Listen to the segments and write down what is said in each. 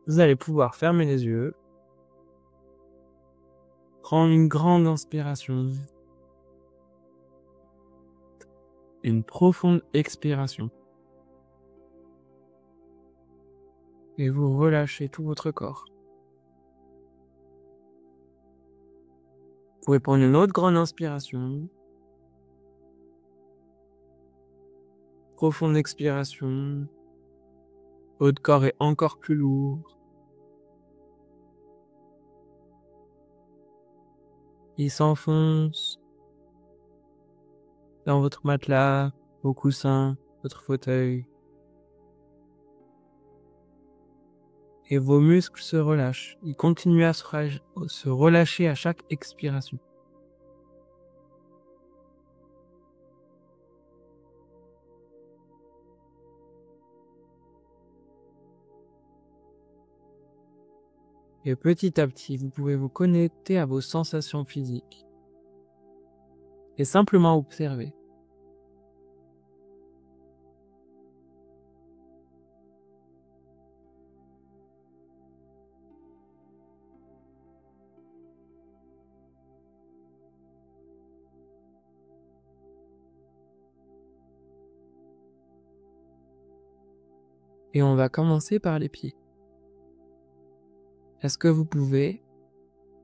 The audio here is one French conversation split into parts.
Vous allez pouvoir fermer les yeux, prendre une grande inspiration, une profonde expiration. Et vous relâchez tout votre corps. Vous pouvez prendre une autre grande inspiration. Profonde expiration. Votre corps est encore plus lourd. Il s'enfonce dans votre matelas, vos coussins, votre fauteuil. Et vos muscles se relâchent. Ils continuent à se relâcher à chaque expiration. Et petit à petit, vous pouvez vous connecter à vos sensations physiques. Et simplement observer. Et on va commencer par les pieds. Est-ce que vous pouvez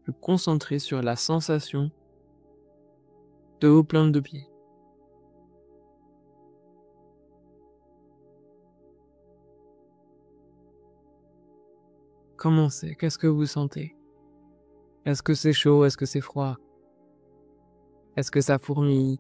vous concentrer sur la sensation de vos plantes de pied? Comment c'est? Qu'est-ce que vous sentez? Est-ce que c'est chaud? Est-ce que c'est froid? Est-ce que ça fourmille?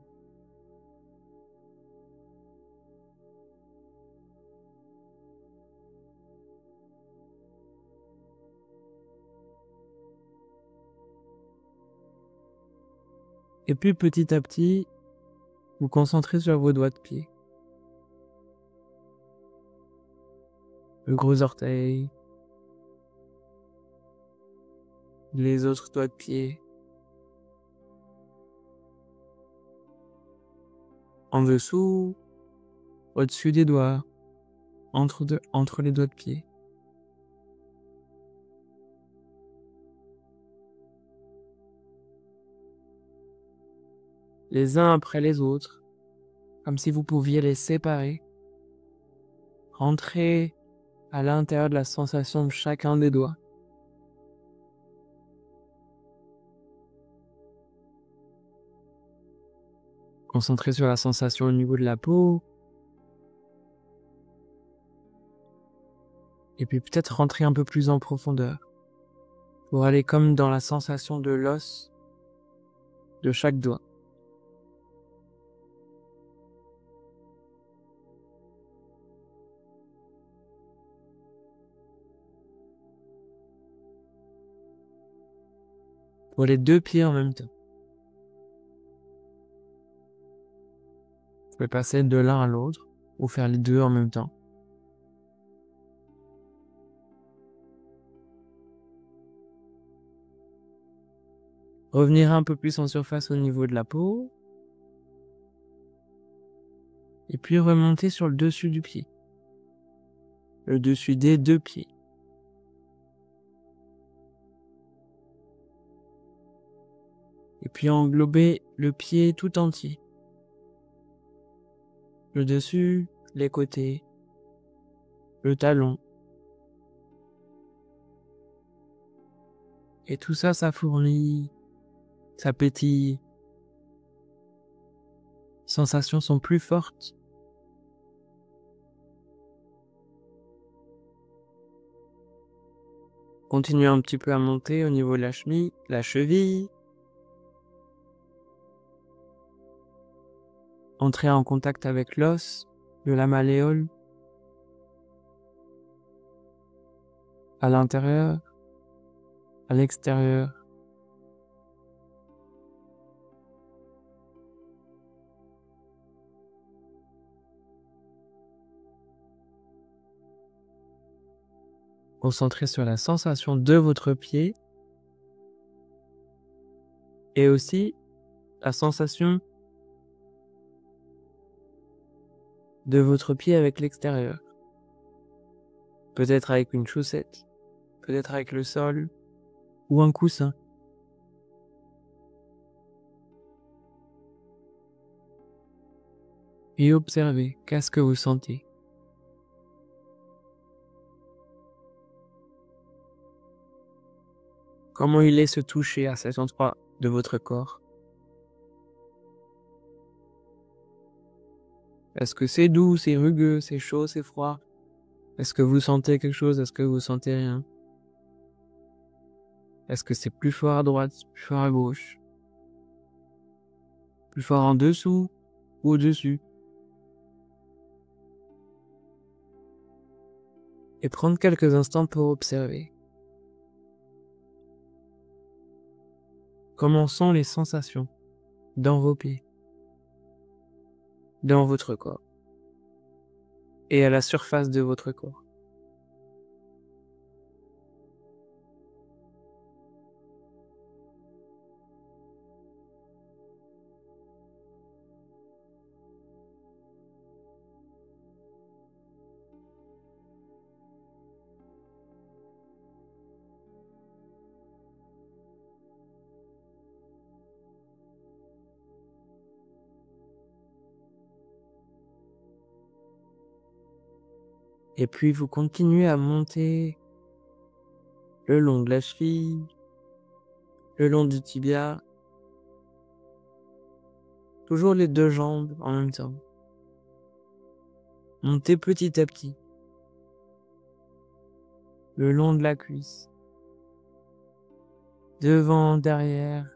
Et puis petit à petit, vous concentrez sur vos doigts de pied. Le gros orteil, les autres doigts de pied, en dessous, au-dessus des doigts, entre les doigts de pied. Les uns après les autres, comme si vous pouviez les séparer. Rentrez à l'intérieur de la sensation de chacun des doigts. Concentrez sur la sensation au niveau de la peau. Et puis peut-être rentrer un peu plus en profondeur. Pour aller comme dans la sensation de l'os de chaque doigt. Pour les deux pieds en même temps. Vous pouvez passer de l'un à l'autre ou faire les deux en même temps. Revenir un peu plus en surface au niveau de la peau. Et puis remonter sur le dessus du pied. Le dessus des deux pieds. Et puis englober le pied tout entier. Le dessus, les côtés, le talon. Et tout ça, ça fourmille, ça pétille. Sensations sont plus fortes. Continuez un petit peu à monter au niveau de la cheville. Entrez en contact avec l'os de la malléole. À l'intérieur, à l'extérieur. Concentrez sur la sensation de votre pied et aussi la sensation de votre pied avec l'extérieur. Peut-être avec une chaussette, peut-être avec le sol ou un coussin. Et observez, qu'est-ce que vous sentez? Comment il est se toucher à cet endroit de votre corps? Est-ce que c'est doux, c'est rugueux, c'est chaud, c'est froid? Est-ce que vous sentez quelque chose? Est-ce que vous sentez rien? Est-ce que c'est plus fort à droite, plus fort à gauche? Plus fort en dessous ou au-dessus? Et prendre quelques instants pour observer. Comment sont les sensations dans vos pieds, dans votre corps et à la surface de votre corps? Et puis vous continuez à monter le long de la cheville, le long du tibia, toujours les deux jambes en même temps. Montez petit à petit, le long de la cuisse, devant, derrière,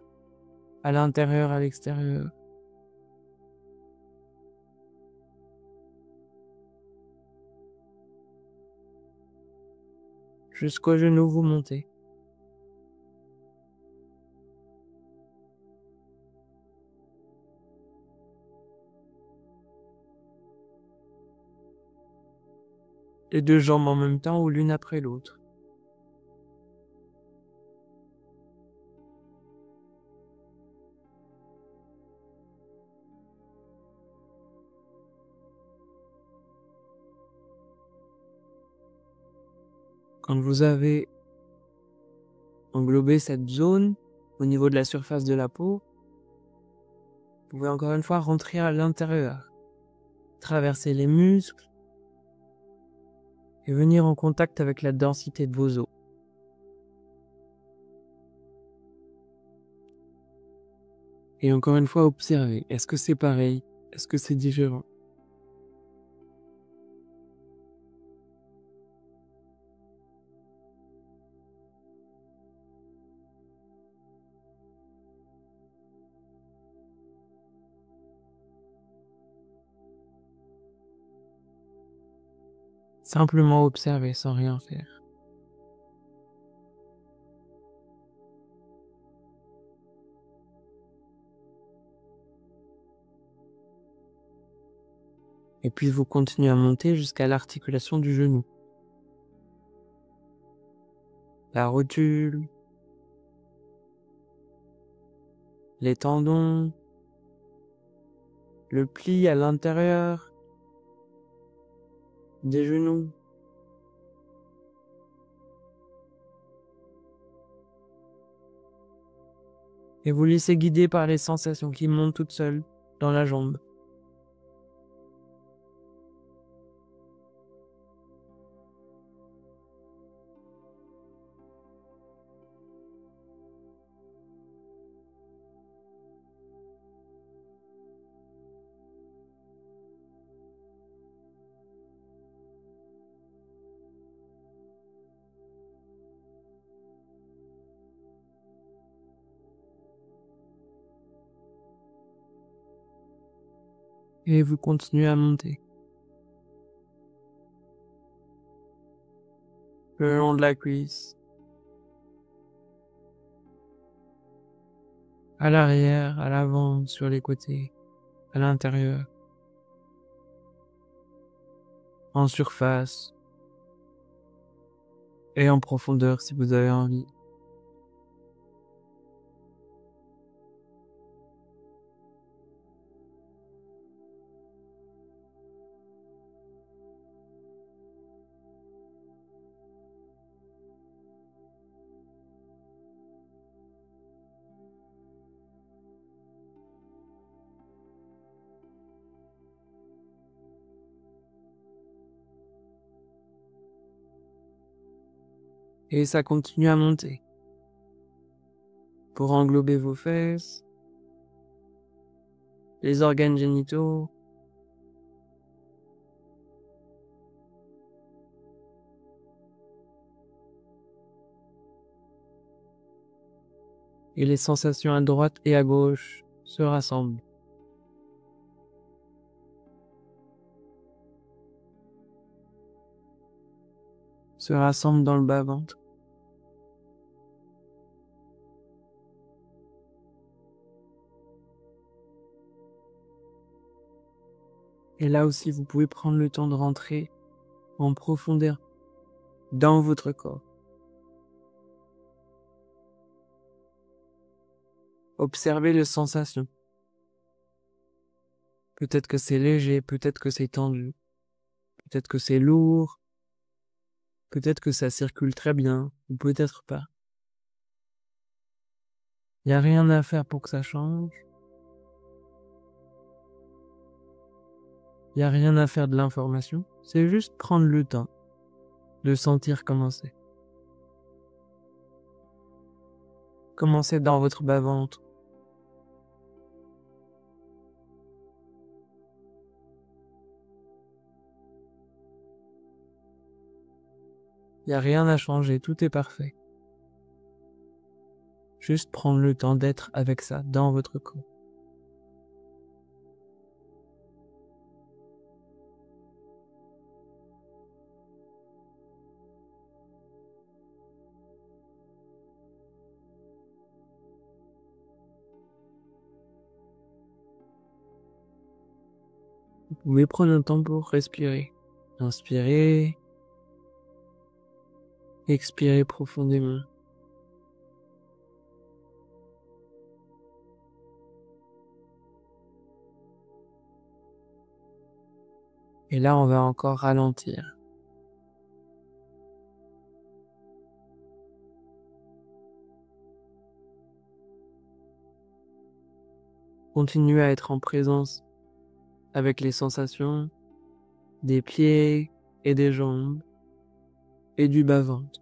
à l'intérieur, à l'extérieur. Jusqu'au genou, vous montez. Les deux jambes en même temps ou l'une après l'autre. Quand vous avez englobé cette zone au niveau de la surface de la peau, vous pouvez encore une fois rentrer à l'intérieur, traverser les muscles et venir en contact avec la densité de vos os. Et encore une fois, observez. Est-ce que c'est pareil? Est-ce que c'est différent? Simplement observer sans rien faire. Et puis vous continuez à monter jusqu'à l'articulation du genou. La rotule, les tendons, le pli à l'intérieur des genoux. Et vous laissez guider par les sensations qui montent toutes seules dans la jambe. Et vous continuez à monter. Le long de la cuisse. À l'arrière, à l'avant, sur les côtés, à l'intérieur. En surface. Et en profondeur si vous avez envie. Et ça continue à monter pour englober vos fesses, les organes génitaux, et les sensations à droite et à gauche se rassemblent. Se rassemblent dans le bas-ventre. Et là aussi, vous pouvez prendre le temps de rentrer en profondeur dans votre corps. Observez les sensations. Peut-être que c'est léger, peut-être que c'est tendu, peut-être que c'est lourd, peut-être que ça circule très bien, ou peut-être pas. Il n'y a rien à faire pour que ça change. Il n'y a rien à faire de l'information. C'est juste prendre le temps de sentir comment c'est. Commencez dans votre bas-ventre. Il n'y a rien à changer, tout est parfait. Juste prendre le temps d'être avec ça dans votre corps. Vous pouvez prendre un temps pour respirer. Inspirez, expirez profondément. Et là, on va encore ralentir. Continuez à être en présence avec les sensations des pieds et des jambes et du bas-ventre.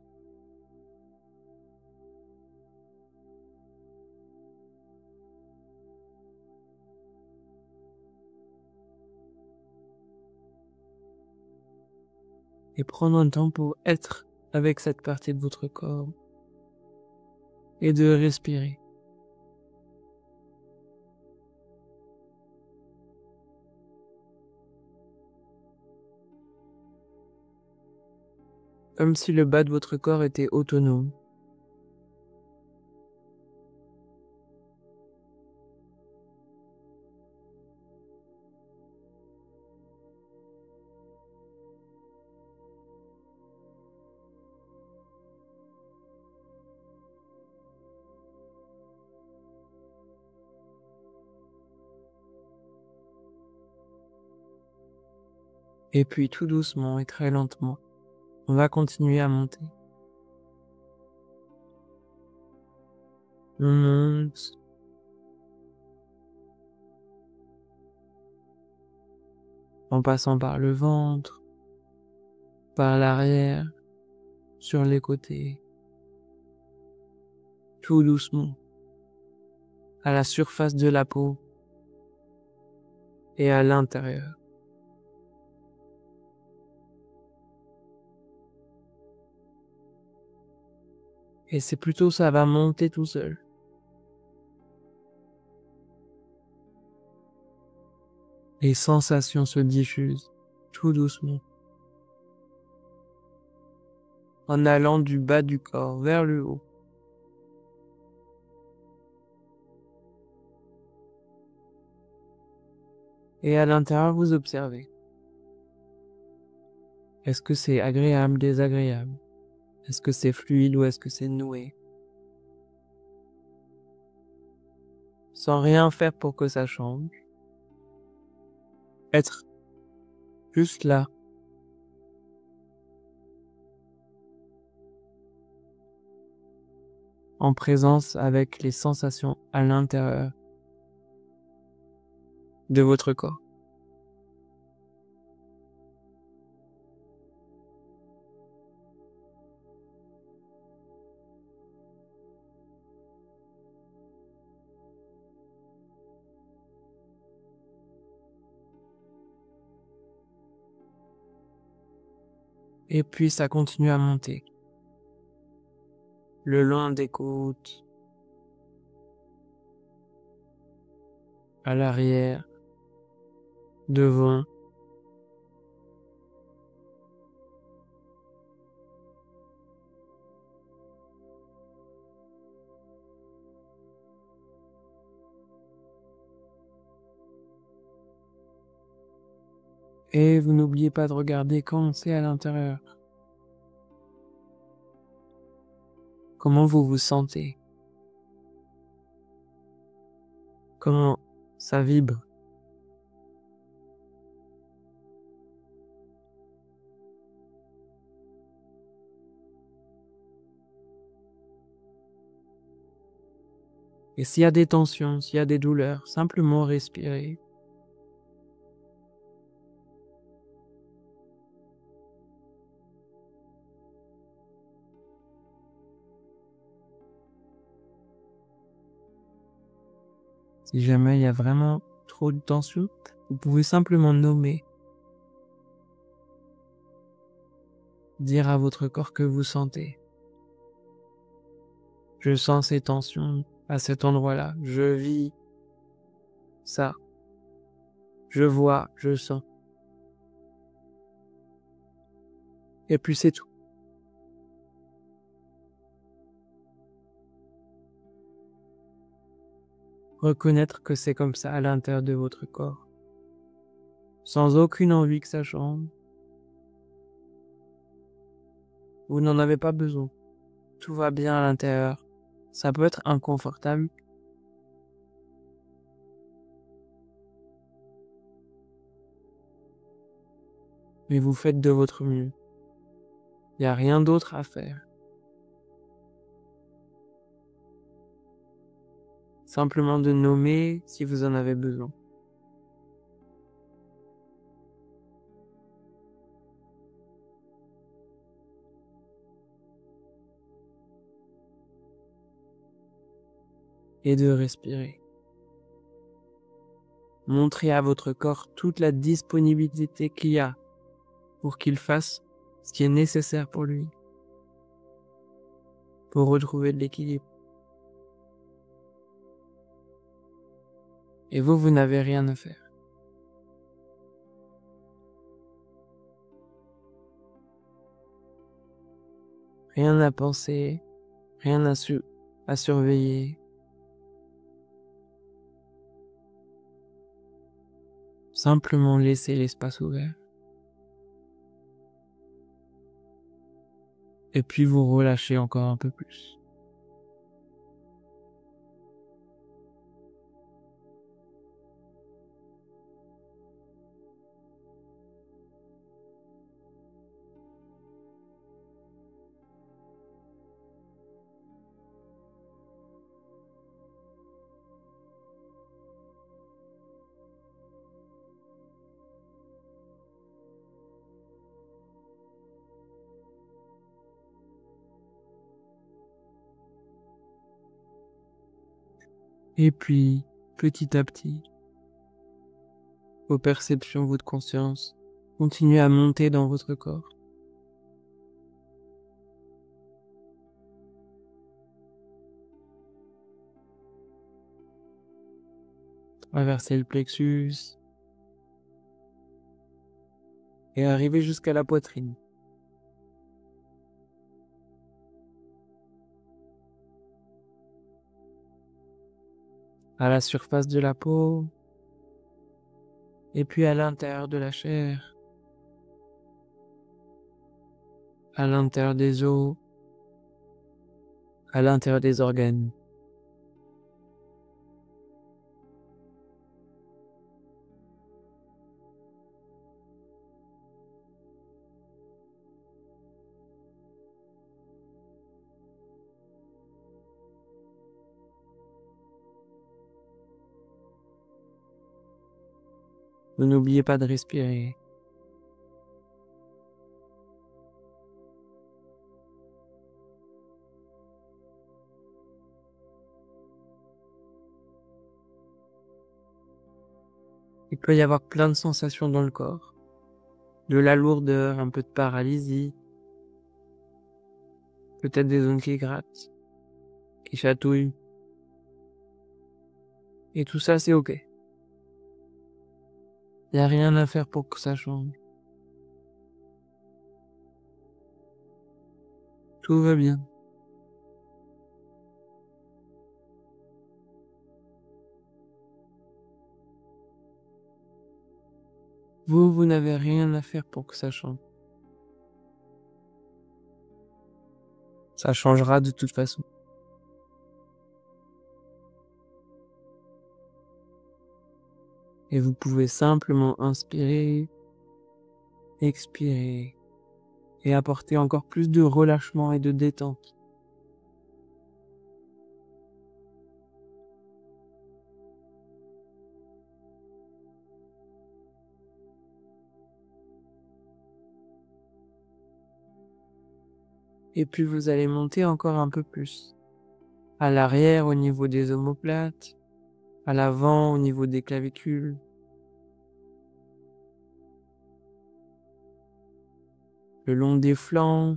Et prendre un temps pour être avec cette partie de votre corps et de respirer. Comme si le bas de votre corps était autonome. Et puis tout doucement et très lentement, on va continuer à monter. On monte. En passant par le ventre, par l'arrière, sur les côtés. Tout doucement. À la surface de la peau et à l'intérieur. Et c'est plutôt ça va monter tout seul. Les sensations se diffusent tout doucement. En allant du bas du corps vers le haut. Et à l'intérieur, vous observez. Est-ce que c'est agréable, désagréable? Est-ce que c'est fluide ou est-ce que c'est noué? Sans rien faire pour que ça change. Être juste là. En présence avec les sensations à l'intérieur de votre corps. Et puis ça continue à monter. Le long des côtes, à l'arrière, devant. Et vous n'oubliez pas de regarder quand c'est à l'intérieur. Comment vous vous sentez? Comment ça vibre? Et s'il y a des tensions, s'il y a des douleurs, simplement respirez. Si jamais il y a vraiment trop de tension, vous pouvez simplement nommer, dire à votre corps que vous sentez. Je sens ces tensions à cet endroit-là. Je vis ça. Je vois, je sens. Et puis c'est tout. Reconnaître que c'est comme ça à l'intérieur de votre corps. Sans aucune envie que ça change. Vous n'en avez pas besoin. Tout va bien à l'intérieur. Ça peut être inconfortable. Mais vous faites de votre mieux. Il n'y a rien d'autre à faire. Simplement de nommer si vous en avez besoin. Et de respirer. Montrez à votre corps toute la disponibilité qu'il y a pour qu'il fasse ce qui est nécessaire pour lui, pour retrouver de l'équilibre. Et vous n'avez rien à faire. Rien à penser, rien à surveiller. Simplement laisser l'espace ouvert. Et puis vous relâchez encore un peu plus. Et puis, petit à petit, vos perceptions, votre conscience continuent à monter dans votre corps. Traverser le plexus et arriver jusqu'à la poitrine. À la surface de la peau, et puis à l'intérieur de la chair, à l'intérieur des os, à l'intérieur des organes. Vous n'oubliez pas de respirer. Il peut y avoir plein de sensations dans le corps. de la lourdeur, un peu de paralysie, peut-être des zones qui grattent, qui chatouillent. Et tout ça, c'est ok. Y a rien à faire pour que ça change. Tout va bien. Vous n'avez rien à faire pour que ça change. Ça changera de toute façon. Et vous pouvez simplement inspirer, expirer et apporter encore plus de relâchement et de détente. Et puis vous allez monter encore un peu plus. À l'arrière au niveau des omoplates, à l'avant au niveau des clavicules, le long des flancs,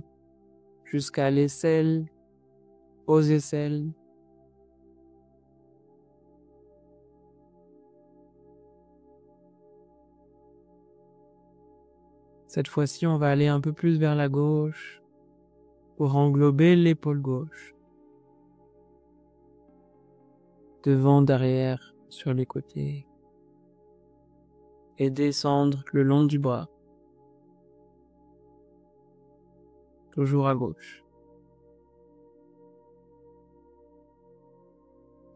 jusqu'à l'aisselle, aux aisselles. Cette fois-ci, on va aller un peu plus vers la gauche pour englober l'épaule gauche. Devant, derrière, sur les côtés. Et descendre le long du bras. Toujours à gauche.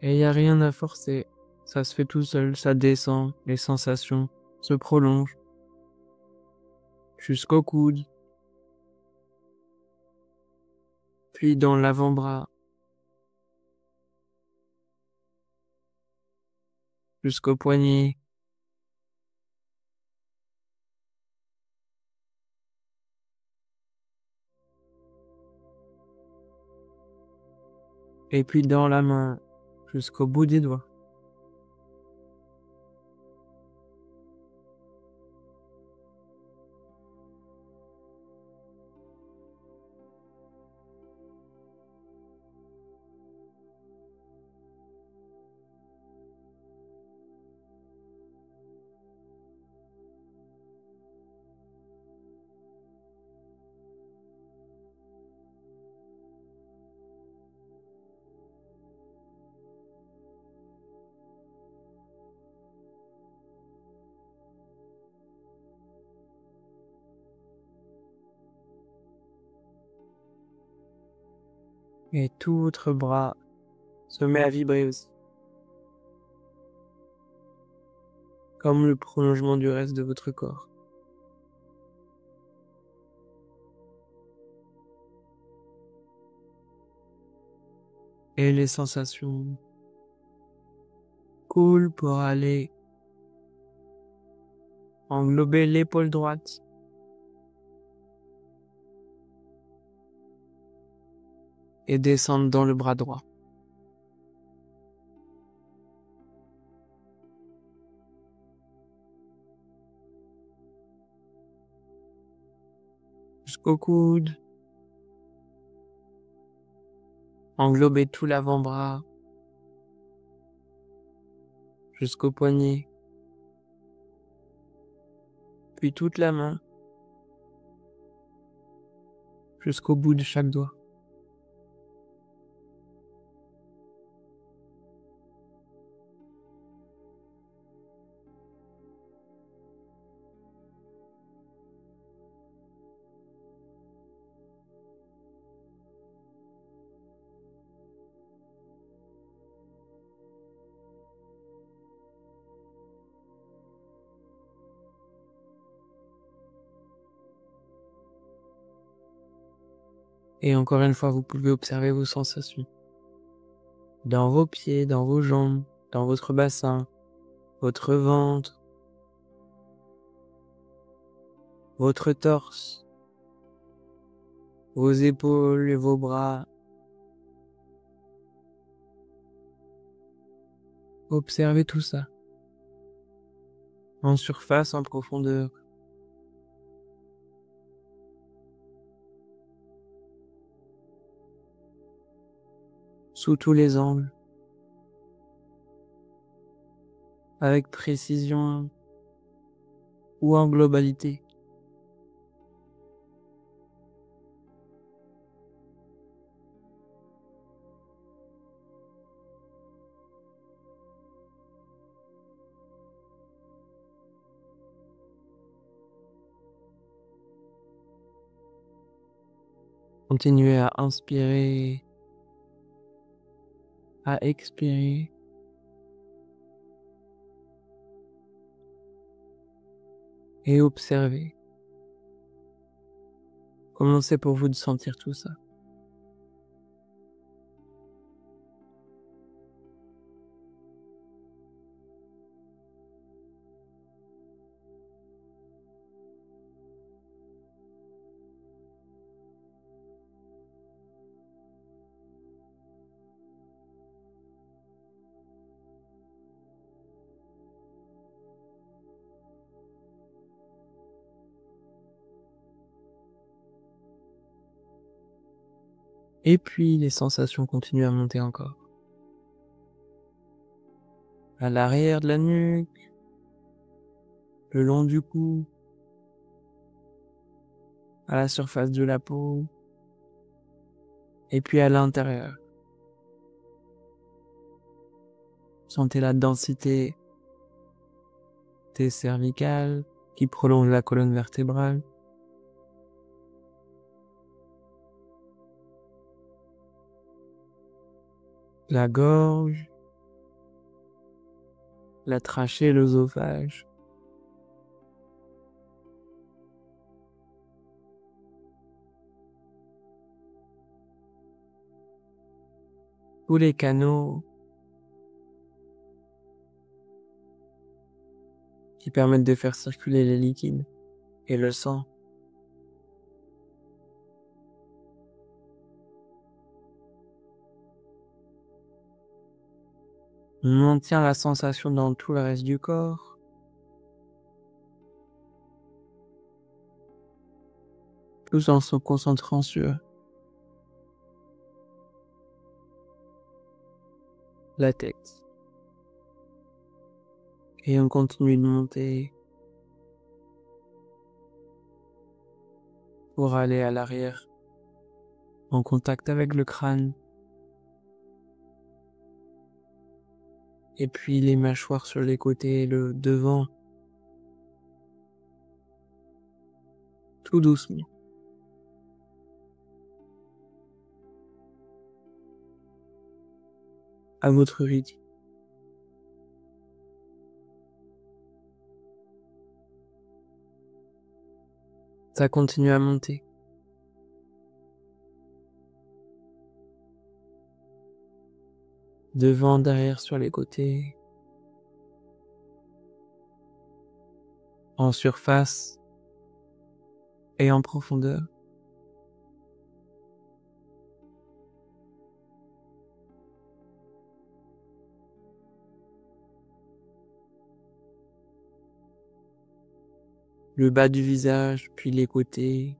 Et il n'y a rien à forcer. Ça se fait tout seul, ça descend, les sensations se prolongent. Jusqu'au coude. Puis dans l'avant-bras. Jusqu'au poignet. Et puis dans la main. Jusqu'au bout des doigts. Et tout votre bras se met à vibrer aussi. Comme le prolongement du reste de votre corps. Et les sensations coulent pour aller englober l'épaule droite. Et descendre dans le bras droit. Jusqu'au coude. Englober tout l'avant-bras. Jusqu'au poignet. Puis toute la main. Jusqu'au bout de chaque doigt. Et encore une fois, vous pouvez observer vos sensations. Dans vos pieds, dans vos jambes, dans votre bassin, votre ventre, votre torse, vos épaules et vos bras. Observez tout ça. En surface, en profondeur. sous tous les angles, avec précision ou en globalité. Continuez à inspirer, à expirer. Et observez. Comment c'est pour vous de sentir tout ça? Et puis les sensations continuent à monter encore. À l'arrière de la nuque, le long du cou, à la surface de la peau, et puis à l'intérieur. Sentez la densité des cervicales qui prolonge la colonne vertébrale. La gorge, la trachée, l'œsophage. Tous les canaux qui permettent de faire circuler les liquides et le sang. On maintient la sensation dans tout le reste du corps. Tout en se concentrant sur la tête. Et on continue de monter pour aller à l'arrière, en contact avec le crâne. Et puis les mâchoires sur les côtés, le devant. Tout doucement. À votre rythme. Ça continue à monter. Devant, derrière, sur les côtés. En surface et en profondeur. Le bas du visage, puis les côtés.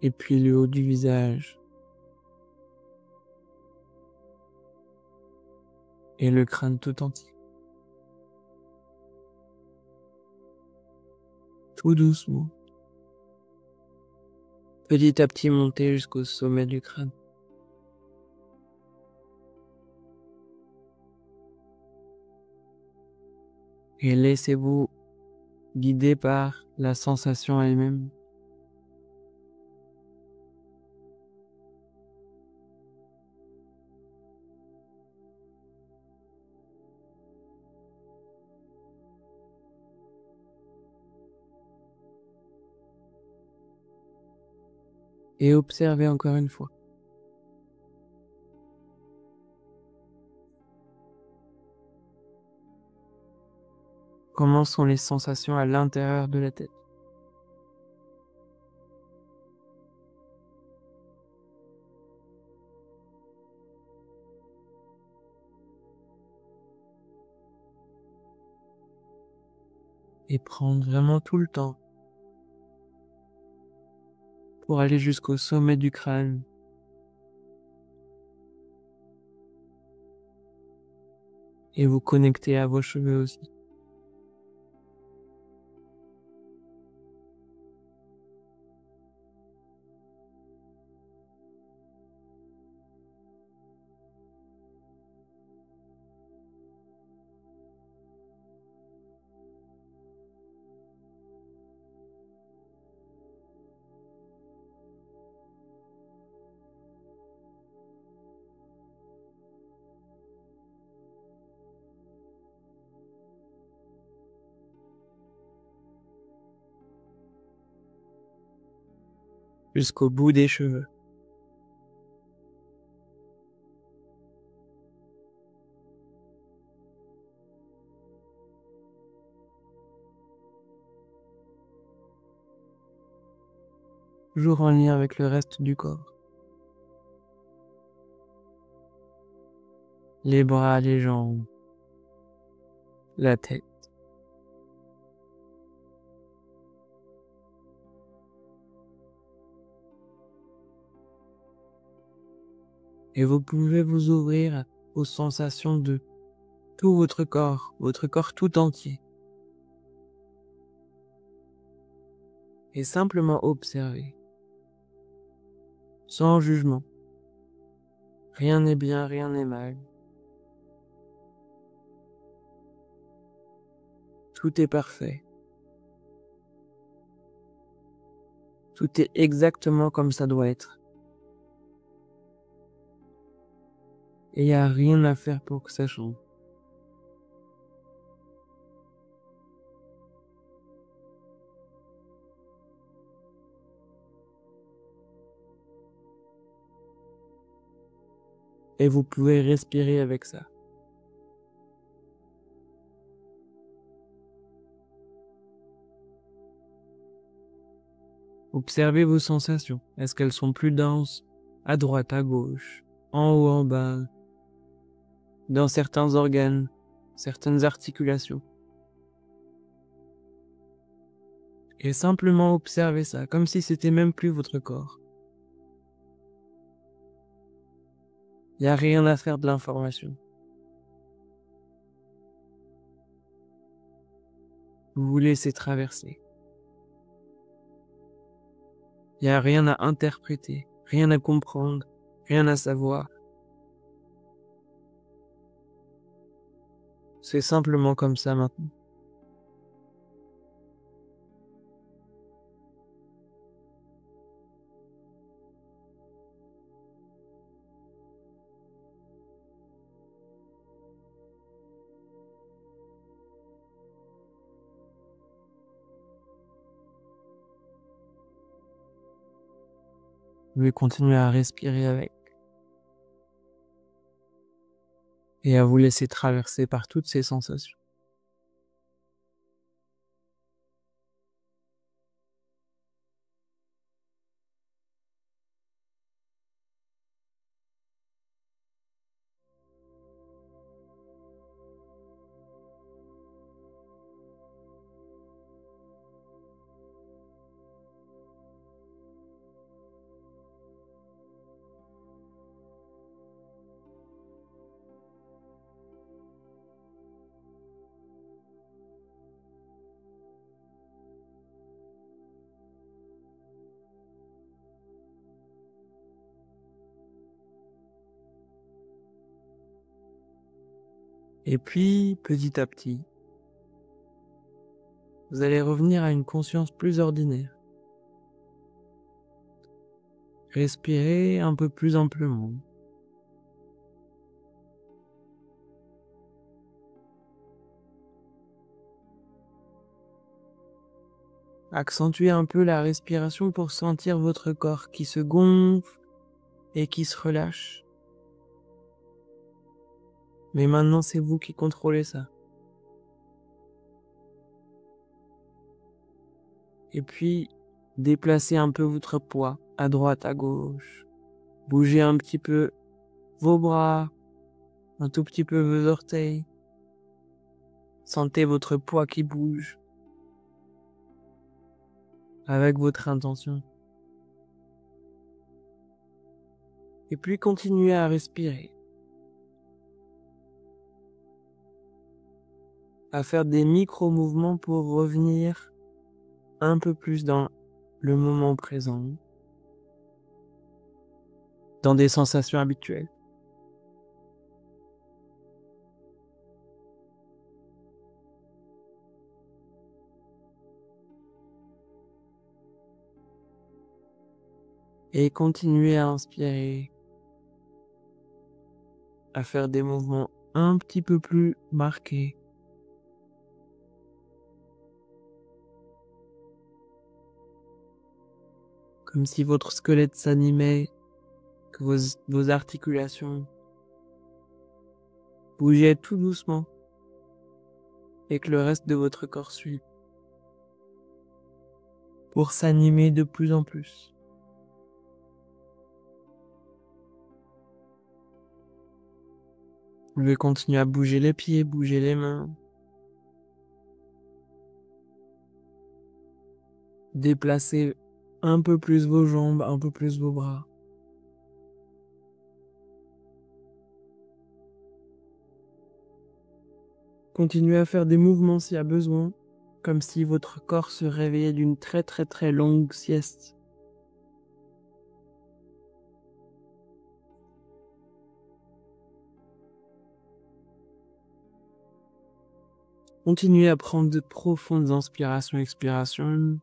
Et puis le haut du visage. Et le crâne tout entier. Tout doucement. Petit à petit monter jusqu'au sommet du crâne. Et laissez-vous guider par la sensation elle-même. Et observez encore une fois. Comment sont les sensations à l'intérieur de la tête? Et prendre vraiment tout le temps pour aller jusqu'au sommet du crâne. Et vous connecter à vos cheveux aussi. Jusqu'au bout des cheveux. Toujours en lien avec le reste du corps. Les bras, les jambes, la tête. Et vous pouvez vous ouvrir aux sensations de tout votre corps tout entier. Et simplement observer. Sans jugement. Rien n'est bien, rien n'est mal. Tout est parfait. Tout est exactement comme ça doit être. Et il n'y a rien à faire pour que ça change. Et vous pouvez respirer avec ça. Observez vos sensations. Est-ce qu'elles sont plus denses, à droite, à gauche, en haut, en bas, dans certains organes, certaines articulations? Et simplement observez ça, comme si c'était même plus votre corps. Il n'y a rien à faire de l'information. Vous vous laissez traverser. Il n'y a rien à interpréter, rien à comprendre, rien à savoir. C'est simplement comme ça maintenant. Vous pouvez continuer à respirer avec et à vous laisser traverser par toutes ces sensations. Et puis, petit à petit, vous allez revenir à une conscience plus ordinaire. Respirez un peu plus amplement. Accentuez un peu la respiration pour sentir votre corps qui se gonfle et qui se relâche. Mais maintenant, c'est vous qui contrôlez ça. Et puis, déplacez un peu votre poids à droite, à gauche. Bougez un petit peu vos bras, un tout petit peu vos orteils. Sentez votre poids qui bouge avec votre intention. Et puis continuez à respirer. À faire des micro-mouvements pour revenir un peu plus dans le moment présent, dans des sensations habituelles. Et continuez à inspirer, à faire des mouvements un petit peu plus marqués. Comme si votre squelette s'animait, que vos articulations bougeaient tout doucement et que le reste de votre corps suit pour s'animer de plus en plus. Vous pouvez continuer à bouger les pieds, bouger les mains. Déplacer un peu plus vos jambes, un peu plus vos bras. Continuez à faire des mouvements s'il y a besoin, comme si votre corps se réveillait d'une très très très longue sieste. Continuez à prendre de profondes inspirations et expirations.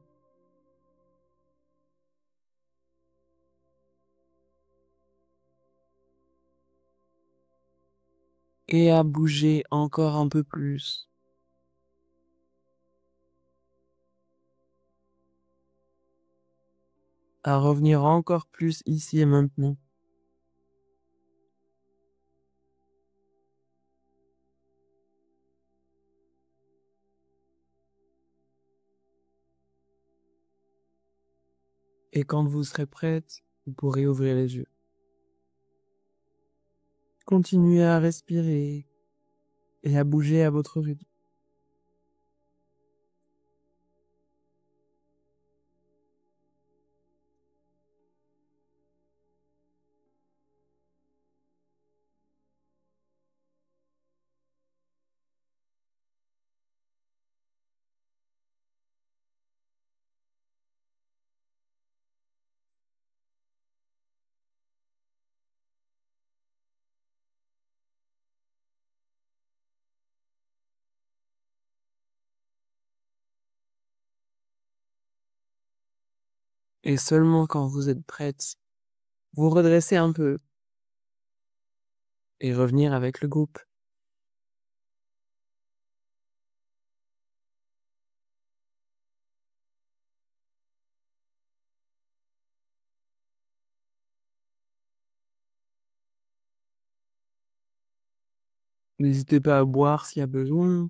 Et à bouger encore un peu plus. À revenir encore plus ici et maintenant. Et quand vous serez prête, vous pourrez ouvrir les yeux. Continuez à respirer et à bouger à votre rythme. Et seulement quand vous êtes prête, vous redressez un peu et revenir avec le groupe. N'hésitez pas à boire s'il y a besoin.